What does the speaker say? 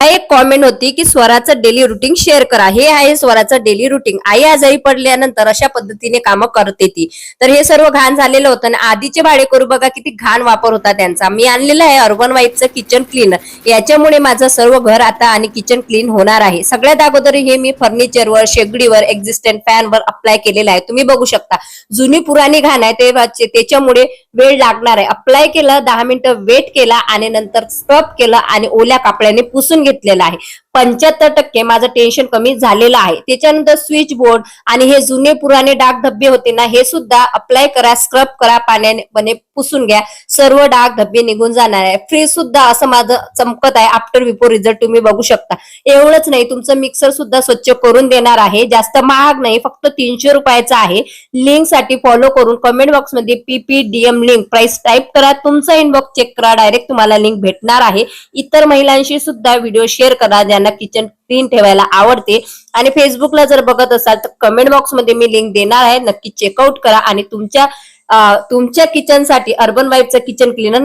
एक कॉमेंट होती की स्वराचं डेली रुटीन शेअर करा. हे आहे स्वराचं डेली रुटीन. आई आजारी पडल्यानंतर अशा पद्धतीने कामं करते ती. तर हे सर्व घाण झालेलं होतं आणि आधीचे भाडेकरू बघा किती घाण वापर होता त्यांचा. मी आणलेलं आहे अर्बन वाईफचं किचन क्लीनर. याच्यामुळे माझं सर्व घर आता आणि किचन क्लीन होणार आहे. सगळ्यात अगोदर हे मी फर्निचरवर, शेगडीवर, एक्झिस्टंट फॅनवर अप्लाय केलेलं आहे. तुम्ही बघू शकता. जुनी पुराणी घाण आहे त्याच्यामुळे वेळ लागणार आहे. अप्लाय केलं, 10 मिनिटं वेट केला आणि नंतर स्क्रब केलं आणि ओल्या कापड्याने पुसून घेतलेलं आहे. 75% माझं टेन्शन कमी झालेलं आहे. त्याच्यानंतर स्विच बोर्ड आणि हे जुने पुराणे डाग धब्बे होते ना, हे सुद्धा अप्लाय करा, स्क्रब करा, पाण्याने पुसून घ्या. सर्व डाग धब्बे निघून जाणार आहे. फ्रीज सुद्धा असं माझं चमकत आहे. आफ्टर बिफोर रिझल्ट तुम्ही बघू शकता. एवढंच नाही, तुमचं मिक्सर सुद्धा स्वच्छ करून देणार आहे. जास्त महाग नाही, फक्त 300 रुपयाचा आहे. लिंक साठी फॉलो करून कमेंट बॉक्स मध्ये PPDM लिंक प्राइस टाइप करा. तुमचा इनबॉक्स चेक करा, डायरेक्ट तुम्हाला लिंक भेटणार आहे. इतर महिलांशी सुद्धा व्हिडिओ शेअर करा ज्यांना किचन क्लीन ठेवायला आवडते. आणि फेसबुकला जर बघत असाल तर कमेंट बॉक्स मध्ये मी लिंक देणार आहे. नक्की चेकआउट करा आणि तुमच्या किचनसाठी अर्बन वाईफचं किचन क्लीनर